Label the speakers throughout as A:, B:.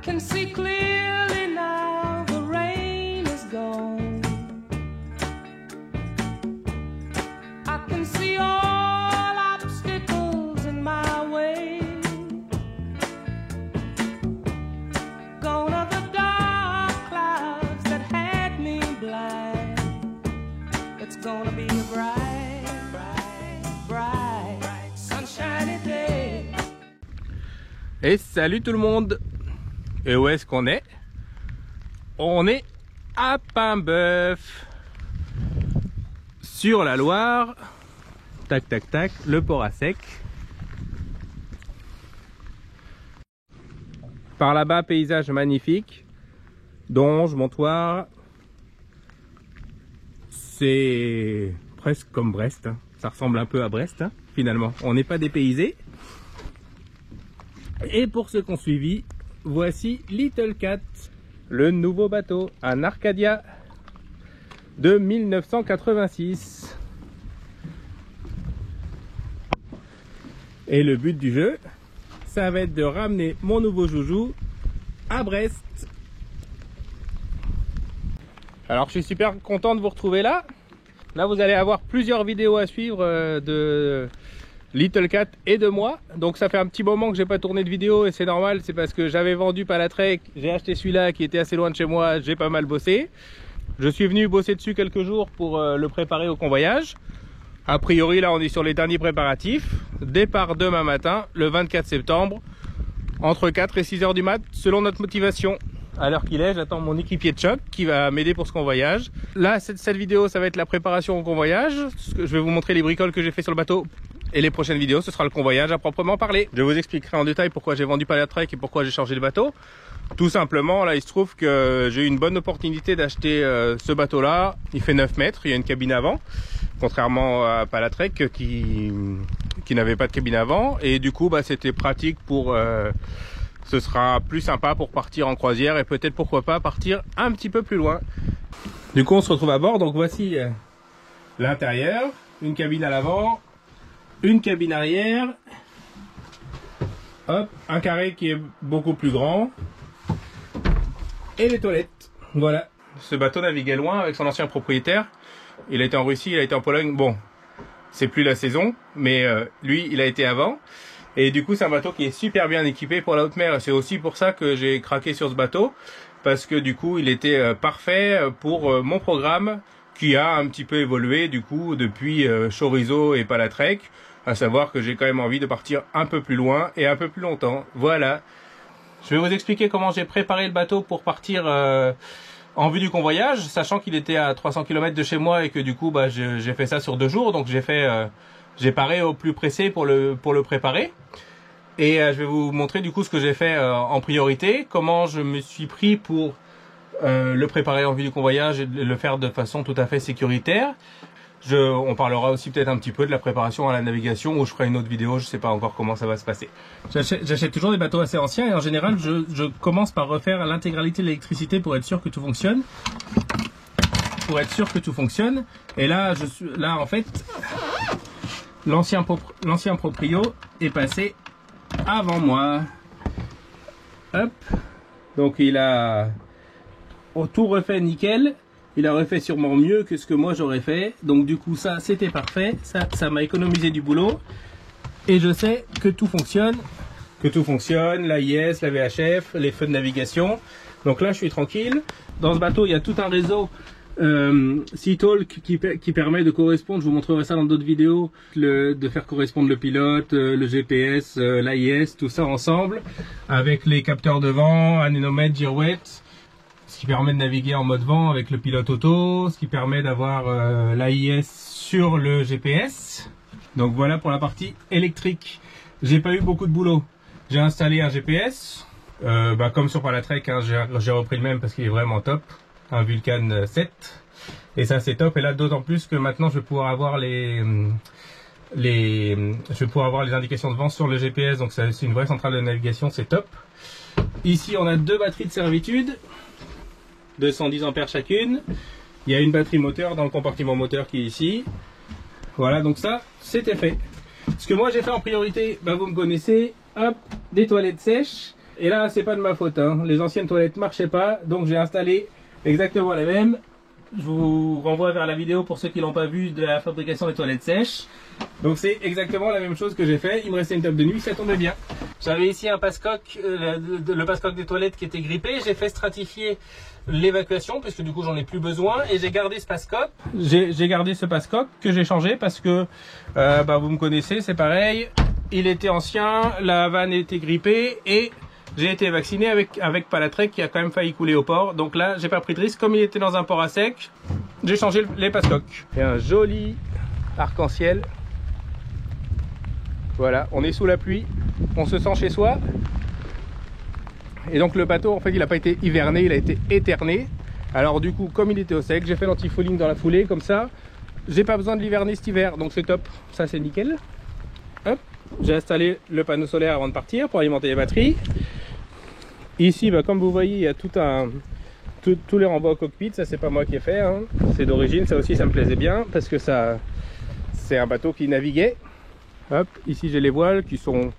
A: can see clearly now the rain is gone. I can see all obstacles in my way. Gone are the dark clouds that had me blind. It's gonna be a bright, bright, bright, sunshiny day.
B: Et salut tout le monde. Et où est-ce qu'on est? On est à Paimboeuf, sur la Loire. Tac tac tac, le port à sec. Par là-bas, paysage magnifique. Donge, Montoire. C'est presque comme Brest, hein. Ça ressemble un peu à Brest, hein, finalement. On n'est pas dépaysé. Et pour ceux qui ont suivi, voici Little Cat, le nouveau bateau, un Arcadia de 1986. Et le but du jeu, ça va être de ramener mon nouveau joujou à Brest. Alors je suis super content de vous retrouver là. Là vous allez avoir plusieurs vidéos à suivre de Little Cat et de moi. Donc ça fait un petit moment que j'ai pas tourné de vidéo et c'est normal, c'est parce que j'avais vendu Palatrek, j'ai acheté celui-là qui était assez loin de chez moi, j'ai pas mal bossé. Je suis venu bosser dessus quelques jours pour le préparer au convoyage. A priori là on est sur les derniers préparatifs. Départ demain matin, le 24 septembre, entre 4 et 6 heures du mat, selon notre motivation. À l'heure qu'il est, j'attends mon équipier de choc qui va m'aider pour ce convoyage. Là, cette vidéo, ça va être la préparation au convoyage. Je vais vous montrer les bricoles que j'ai fait sur le bateau. Et les prochaines vidéos, ce sera le convoyage à proprement parler. Je vous expliquerai en détail pourquoi j'ai vendu Palatrek et pourquoi j'ai changé de bateau. Tout simplement, là, il se trouve que j'ai eu une bonne opportunité d'acheter ce bateau-là. Il fait 9 mètres, il y a une cabine avant. Contrairement à Palatrek qui n'avait pas de cabine avant. Et du coup, bah, c'était pratique pour... ce sera plus sympa pour partir en croisière et peut-être pourquoi pas partir un petit peu plus loin. Du coup on se retrouve à bord, donc voici l'intérieur, une cabine à l'avant, une cabine arrière, hop, un carré qui est beaucoup plus grand et les toilettes. Voilà, ce bateau naviguait loin avec son ancien propriétaire, il a été en Russie, il a été en Pologne, bon c'est plus la saison, mais lui il a été avant. Et du coup, c'est un bateau qui est super bien équipé pour la haute mer. Et c'est aussi pour ça que j'ai craqué sur ce bateau. Parce que du coup, il était parfait pour mon programme qui a un petit peu évolué du coup depuis Chorizo et Palatrek. À savoir que j'ai quand même envie de partir un peu plus loin et un peu plus longtemps. Voilà. Je vais vous expliquer comment j'ai préparé le bateau pour partir en vue du convoyage. Sachant qu'il était à 300 km de chez moi et que du coup, bah, j'ai fait ça sur 2 jours. Donc j'ai paré au plus pressé pour le préparer. Et je vais vous montrer du coup ce que j'ai fait en priorité, comment je me suis pris pour le préparer en vue du convoyage et le faire de façon tout à fait sécuritaire. On parlera aussi peut-être un petit peu de la préparation à la navigation où je ferai une autre vidéo, je sais pas encore comment ça va se passer. J'achète toujours des bateaux assez anciens et en général je commence par refaire l'intégralité de l'électricité pour être sûr que tout fonctionne. Et là, en fait, l'ancien proprio est passé avant moi. Hop. Donc il a tout refait nickel. Il a refait sûrement mieux que ce que moi j'aurais fait. Donc du coup ça c'était parfait. Ça m'a économisé du boulot. Et je sais que tout fonctionne. L'AIS, la VHF, les feux de navigation. Donc là je suis tranquille. Dans ce bateau il y a tout un réseau Seatalk qui permet de correspondre, je vous montrerai ça dans d'autres vidéos, de faire correspondre le pilote, le GPS, l'AIS, tout ça ensemble, avec les capteurs de vent, anémomètre, girouette, ce qui permet de naviguer en mode vent avec le pilote auto, ce qui permet d'avoir l'AIS sur le GPS. Donc voilà pour la partie électrique. J'ai pas eu beaucoup de boulot. J'ai installé un GPS, comme sur Palatrek, hein, j'ai repris le même parce qu'il est vraiment top. Un Vulcan 7 et ça c'est top. Et là d'autant plus que maintenant je vais pouvoir avoir les indications de vent sur le GPS, donc c'est une vraie centrale de navigation, c'est top. Ici on a 2 batteries de servitude de 110 ampères chacune. Il y a une batterie moteur dans le compartiment moteur qui est ici. Voilà, donc ça c'était fait. Ce que moi j'ai fait en priorité, vous me connaissez, hop, des toilettes sèches. Et là, c'est pas de ma faute, hein. Les anciennes toilettes marchaient pas, donc j'ai installé exactement les mêmes. Je vous renvoie vers la vidéo pour ceux qui l'ont pas vu de la fabrication des toilettes sèches. Donc c'est exactement la même chose que j'ai fait. Il me restait une table de nuit, ça tombait bien. J'avais ici un passe-coque, le passe-coque des toilettes qui était grippé. J'ai fait stratifier l'évacuation puisque du coup j'en ai plus besoin et j'ai gardé ce passe-coque. J'ai gardé ce passe-coque que j'ai changé parce que vous me connaissez, c'est pareil. Il était ancien, la vanne était grippée et j'ai été vacciné avec Palatrec qui a quand même failli couler au port. Donc là, j'ai pas pris de risque. Comme il était dans un port à sec, j'ai changé les passe-coques. Et un joli arc-en-ciel. Voilà, on est sous la pluie. On se sent chez soi. Et donc le bateau, en fait, il n'a pas été hiverné, il a été éterné. Alors du coup, comme il était au sec, j'ai fait l'anti-fouling dans la foulée. Comme ça, j'ai pas besoin de l'hiverner cet hiver. Donc c'est top. Ça, c'est nickel. Hop. J'ai installé le panneau solaire avant de partir pour alimenter les batteries. Ici, comme vous voyez, il y a tous les renvois au cockpit. Ça, c'est pas moi qui ai fait, hein. C'est d'origine. Ça aussi, ça me plaisait bien parce que ça, c'est un bateau qui naviguait. Hop, ici j'ai les voiles qui sont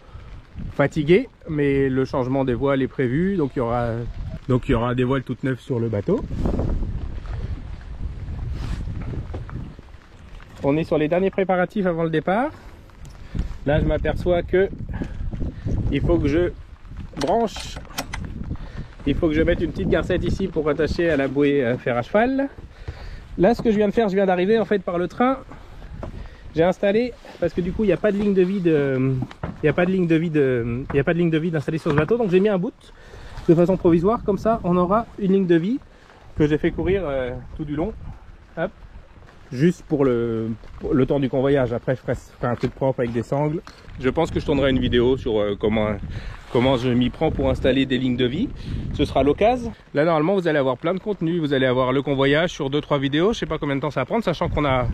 B: fatiguées, mais le changement des voiles est prévu. Donc il y aura des voiles toutes neuves sur le bateau. On est sur les derniers préparatifs avant le départ. Là, je m'aperçois que il faut que je branche. Il faut que je mette une petite garcette ici pour attacher à la bouée fer à cheval. Là, ce que je viens de faire, je viens d'arriver en fait par le train. J'ai installé, parce que du coup, il n'y a pas de ligne de vide, il n'y a pas de ligne de vide installée sur ce bateau. Donc j'ai mis un bout de façon provisoire. Comme ça, on aura une ligne de vie que j'ai fait courir tout du long. Hop. Juste pour le temps du convoyage. Après, je ferai un truc propre avec des sangles. Je pense que je tournerai une vidéo sur comment je m'y prends pour installer des lignes de vie. Ce sera l'occasion. Là, normalement, vous allez avoir plein de contenu. Vous allez avoir le convoyage sur 2-3 vidéos. Je sais pas combien de temps ça va prendre, sachant qu'on a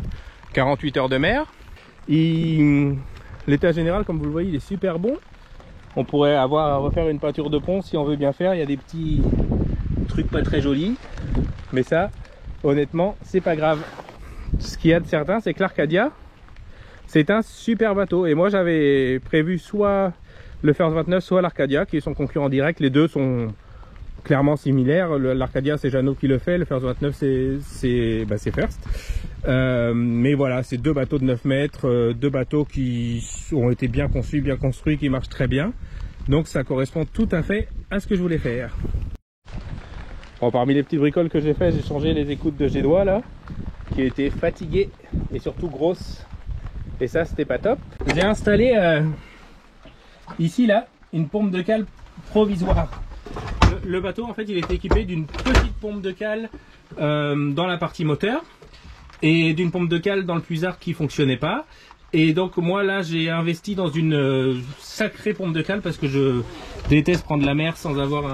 B: 48 heures de mer. L'état général, comme vous le voyez, il est super bon. On pourrait avoir à refaire une peinture de pont si on veut bien faire. Il y a des petits trucs pas très jolis. Mais ça, honnêtement, c'est pas grave. Ce qu'il y a de certain, c'est que l'Arcadia, c'est un super bateau. Et moi, j'avais prévu soit le First 29, soit l'Arcadia, qui est son concurrent direct. Les deux sont clairement similaires. L'Arcadia, c'est Jeannot qui le fait. Le First 29, c'est First. Mais voilà, c'est deux bateaux de 9 mètres, deux bateaux qui ont été bien conçus, bien construits, qui marchent très bien. Donc ça correspond tout à fait à ce que je voulais faire. Bon, parmi les petites bricoles que j'ai fait, j'ai changé les écoutes de Gédois là, qui étaient fatiguées et surtout grosses. Et ça, c'était pas top. J'ai installé ici là une pompe de cale provisoire. Le bateau, en fait, il est équipé d'une petite pompe de cale dans la partie moteur et d'une pompe de cale dans le puisard qui fonctionnait pas. Et donc moi là, j'ai investi dans une sacrée pompe de cale parce que je déteste prendre la mer sans avoir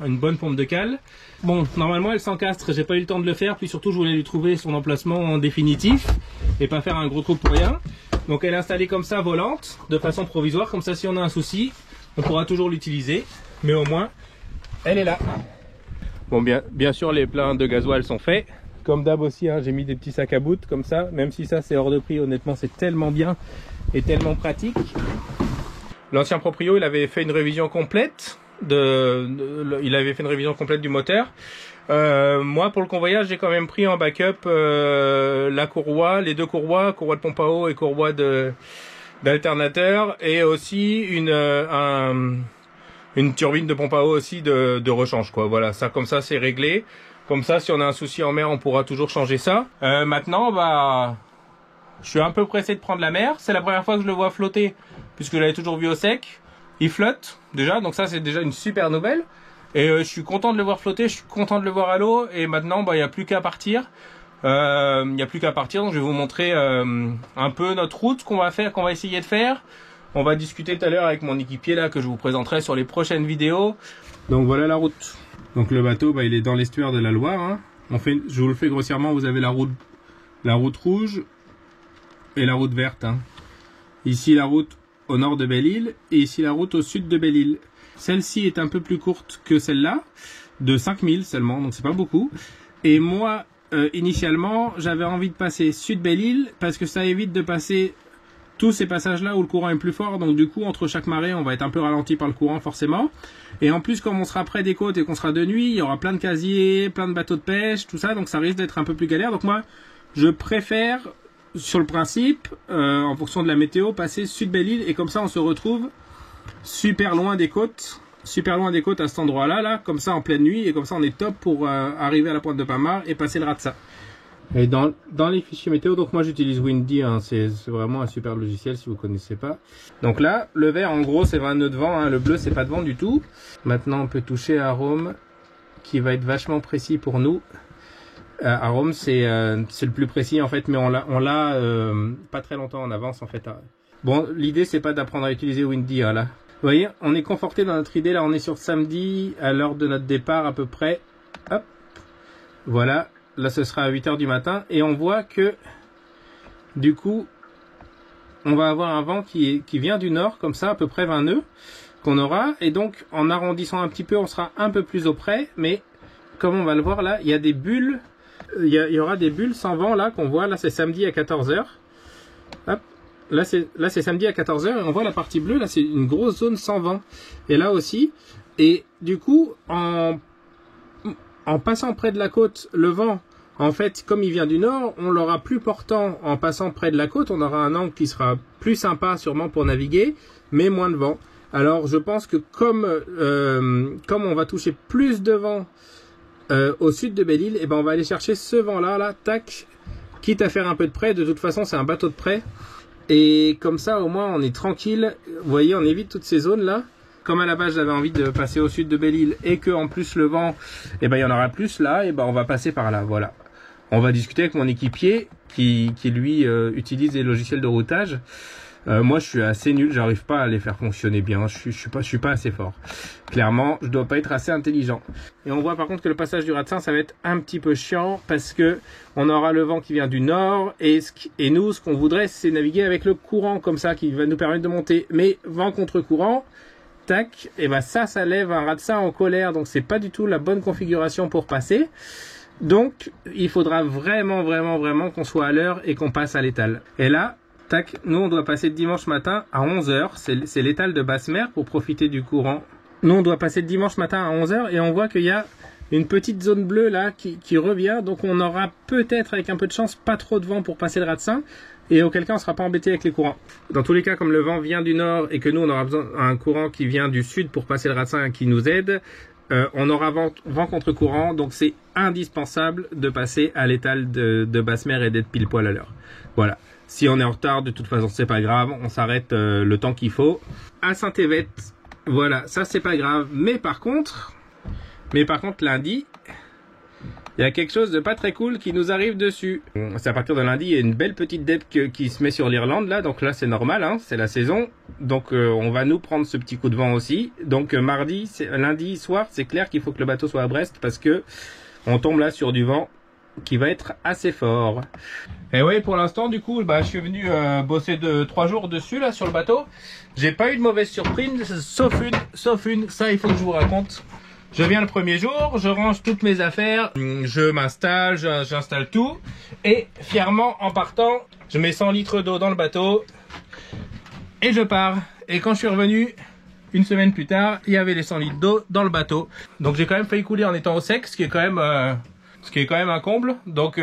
B: une bonne pompe de cale. Bon, normalement elle s'encastre, j'ai pas eu le temps de le faire, puis surtout je voulais lui trouver son emplacement en définitif et pas faire un gros trou pour rien. Donc elle est installée comme ça, volante, de façon provisoire, comme ça si on a un souci, on pourra toujours l'utiliser, mais au moins elle est là. Bon, bien sûr les pleins de gasoil sont faits. Comme d'hab aussi, hein, j'ai mis des petits sacs à bout comme ça, même si ça c'est hors de prix, honnêtement c'est tellement bien et tellement pratique. L'ancien proprio, il avait fait une révision complète du moteur. Moi pour le convoyage, j'ai quand même pris en backup la courroie, les deux courroies de pompe à eau et courroie d'alternateur, et aussi une turbine de pompe à eau aussi de rechange quoi. Voilà, ça comme ça c'est réglé. Comme ça, si on a un souci en mer, on pourra toujours changer ça. Maintenant, je suis un peu pressé de prendre la mer. C'est la première fois que je le vois flotter, puisque je l'avais toujours vu au sec. Il flotte déjà, donc ça c'est déjà une super nouvelle. Et je suis content de le voir flotter, je suis content de le voir à l'eau. Et maintenant, il n'y a plus qu'à partir. Donc je vais vous montrer un peu notre route qu'on va essayer de faire. On va discuter tout à l'heure avec mon équipier là, que je vous présenterai sur les prochaines vidéos. Donc voilà la route. Donc le bateau, il est dans l'estuaire de la Loire. Hein. Je vous le fais grossièrement, vous avez la route rouge et la route verte. Hein. Ici la route au nord de Belle-Île et ici la route au sud de Belle-Île. Celle-ci est un peu plus courte que celle-là, de 5000 seulement, donc c'est pas beaucoup. Et moi, initialement, j'avais envie de passer sud Belle-Île parce que ça évite de passer tous ces passages-là où le courant est plus fort, donc du coup entre chaque marée on va être un peu ralenti par le courant forcément. Et en plus comme on sera près des côtes et qu'on sera de nuit, il y aura plein de casiers, plein de bateaux de pêche, tout ça, donc ça risque d'être un peu plus galère. Donc moi je préfère sur le principe, en fonction de la météo, passer sud Belle-Île et comme ça on se retrouve super loin des côtes à cet endroit-là, là, comme ça en pleine nuit, et comme ça on est top pour arriver à la pointe de Pamar et passer le Ratsa. Et dans les fichiers météo, donc moi j'utilise Windy, hein, c'est vraiment un super logiciel si vous connaissez pas. Donc là, le vert en gros c'est 20 nœuds de vent, hein, le bleu c'est pas de vent du tout. Maintenant on peut toucher Arome, qui va être vachement précis pour nous. Arome c'est le plus précis en fait, mais on l'a pas très longtemps en avance en fait. Bon, l'idée c'est pas d'apprendre à utiliser Windy, hein, là. Vous voyez, on est conforté dans notre idée, là on est sur samedi, à l'heure de notre départ à peu près. Hop, voilà. Là, ce sera à 8 h du matin. Et on voit que, du coup, on va avoir un vent qui vient du nord, comme ça, à peu près 20 nœuds, qu'on aura. Et donc, en arrondissant un petit peu, on sera un peu plus auprès. Mais, comme on va le voir là, il y a des bulles. Il y aura des bulles sans vent, là, qu'on voit. Là, c'est samedi à 14 h. Hop. Là, c'est samedi à 14 h. Et on voit la partie bleue. Là, c'est une grosse zone sans vent. Et là aussi. Et du coup, en passant près de la côte, le vent, en fait, comme il vient du nord, on l'aura plus portant en passant près de la côte. On aura un angle qui sera plus sympa sûrement pour naviguer, mais moins de vent. Alors, je pense que comme on va toucher plus de vent au sud de Belle-Île, eh ben, on va aller chercher ce vent-là, là, tac, quitte à faire un peu de près. De toute façon, c'est un bateau de près. Et comme ça, au moins, on est tranquille. Vous voyez, on évite toutes ces zones-là. Comme à la base j'avais envie de passer au sud de Belle-Île et que en plus le vent, eh ben, il y en aura plus là, et ben, on va passer par là, voilà. On va discuter avec mon équipier qui lui utilise des logiciels de routage. Moi je suis assez nul, j'arrive pas à les faire fonctionner bien, je suis pas assez fort. Clairement, je dois pas être assez intelligent. Et on voit par contre que le passage du Ratsin, ça va être un petit peu chiant parce que on aura le vent qui vient du nord et nous ce qu'on voudrait c'est naviguer avec le courant comme ça qui va nous permettre de monter. Mais vent contre courant, tac, et ben ça lève un Ratsin en colère, donc c'est pas du tout la bonne configuration pour passer. Donc il faudra vraiment qu'on soit à l'heure et qu'on passe à l'étal. Et là, tac, nous on doit passer dimanche matin à 11 h, c'est l'étal de basse mer pour profiter du courant. Nous on doit passer dimanche matin à 11 h et on voit qu'il y a une petite zone bleue là qui revient, donc on aura peut-être avec un peu de chance pas trop de vent pour passer le Ratsin. Et auquel cas on ne sera pas embêté avec les courants. Dans tous les cas, comme le vent vient du nord et que nous on aura besoin d'un courant qui vient du sud pour passer le Ratsin qui nous aide, on aura vent contre courant, donc c'est indispensable de passer à l'étal de basse mer et d'être pile poil à l'heure. Voilà. Si on est en retard, de toute façon c'est pas grave, on s'arrête le temps qu'il faut. À Saint-Évette, voilà, ça c'est pas grave. Mais par contre lundi, il y a quelque chose de pas très cool qui nous arrive dessus. C'est à partir de lundi, il y a une belle petite dette qui se met sur l'Irlande là, donc là c'est normal, hein, c'est la saison. Donc on va nous prendre ce petit coup de vent aussi. Donc lundi soir, c'est clair qu'il faut que le bateau soit à Brest parce que on tombe là sur du vent qui va être assez fort. Et oui, pour l'instant du coup, je suis venu bosser 3 jours dessus là sur le bateau. J'ai pas eu de mauvaise surprise, sauf une, ça il faut que je vous raconte. Je viens le premier jour, je range toutes mes affaires, je m'installe, j'installe tout. Et fièrement, en partant, je mets 100 litres d'eau dans le bateau et je pars. Et quand je suis revenu, une semaine plus tard, il y avait les 100 litres d'eau dans le bateau. Donc j'ai quand même failli couler en étant au sec, ce qui est quand même un comble. Donc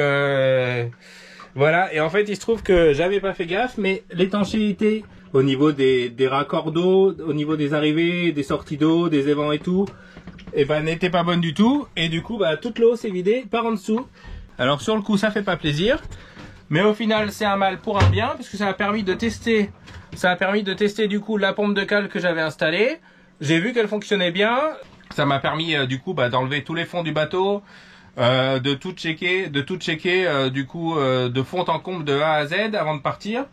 B: voilà, et en fait il se trouve que j'avais pas fait gaffe, mais l'étanchéité au niveau des raccords d'eau, au niveau des arrivées, des sorties d'eau, des évents et tout, et n'était pas bonne du tout, et du coup toute l'eau s'est vidée par en dessous. Alors sur le coup ça fait pas plaisir, mais au final c'est un mal pour un bien, parce que ça a permis de tester du coup la pompe de cale que j'avais installée. J'ai vu qu'elle fonctionnait bien, ça m'a permis du coup d'enlever tous les fonds du bateau, de tout checker du coup de fond en comble de A à Z avant de partir.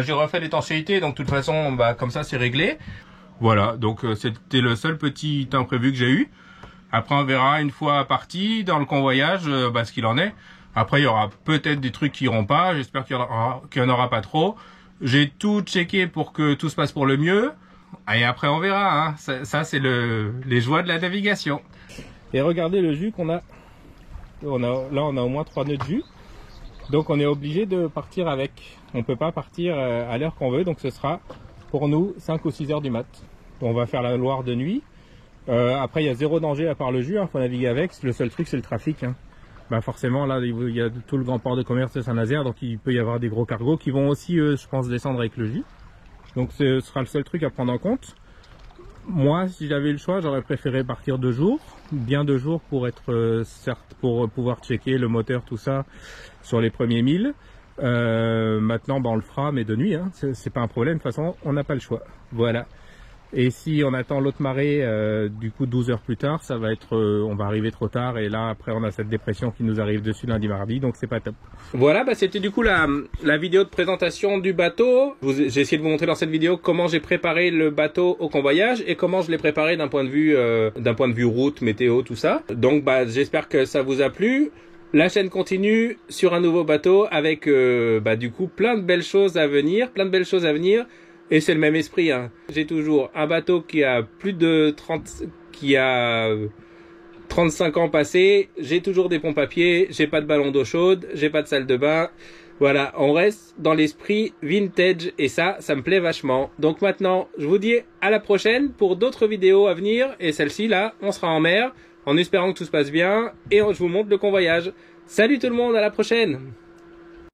B: J'ai refait l'étanchéité, donc de toute façon comme ça c'est réglé. Voilà, donc c'était le seul petit imprévu que j'ai eu. Après on verra une fois parti dans le convoyage ce qu'il en est. Après il y aura peut-être des trucs qui iront pas, j'espère qu'il y en aura pas trop. J'ai tout checké pour que tout se passe pour le mieux. Et après on verra, hein. Ça c'est les joies de la navigation. Et regardez le jus qu'on a. Là on a au moins 3 nœuds de jus. Donc on est obligé de partir avec. On peut pas partir à l'heure qu'on veut, donc ce sera pour nous 5 ou 6 heures du mat. On va faire la Loire de nuit. Après, il y a zéro danger à part le jus, hein, faut naviguer avec. Le seul truc, c'est le trafic. Hein. Bah forcément, là, il y a tout le grand port de commerce de Saint-Nazaire, donc il peut y avoir des gros cargos qui vont aussi, je pense, descendre avec le jus. Donc ce sera le seul truc à prendre en compte. Moi, si j'avais le choix, j'aurais préféré partir 2 jours, bien 2 jours pour être certes, pour pouvoir checker le moteur, tout ça, sur les premiers 1000. Maintenant, bah, on le fera, mais de nuit, hein, c'est pas un problème. De toute façon, on n'a pas le choix. Voilà. Et si on attend l'autre marée, du coup 12 heures plus tard, ça va être, on va arriver trop tard. Et là, après, on a cette dépression qui nous arrive dessus lundi, mardi, donc c'est pas top. Voilà, bah, c'était du coup la vidéo de présentation du bateau. J'ai essayé de vous montrer dans cette vidéo comment j'ai préparé le bateau au convoyage et comment je l'ai préparé d'un point de vue route, météo, tout ça. Donc, bah, j'espère que ça vous a plu. La chaîne continue sur un nouveau bateau avec, bah, du coup, plein de belles choses à venir, Et c'est le même esprit, hein. J'ai toujours un bateau qui a plus de 35 ans passés. J'ai toujours des pompes à pied. J'ai pas de ballon d'eau chaude. J'ai pas de salle de bain. Voilà. On reste dans l'esprit vintage. Et ça me plaît vachement. Donc maintenant, je vous dis à la prochaine pour d'autres vidéos à venir. Et celle-ci, là, on sera en mer. En espérant que tout se passe bien. Et je vous montre le convoyage. Salut tout le monde, à la prochaine!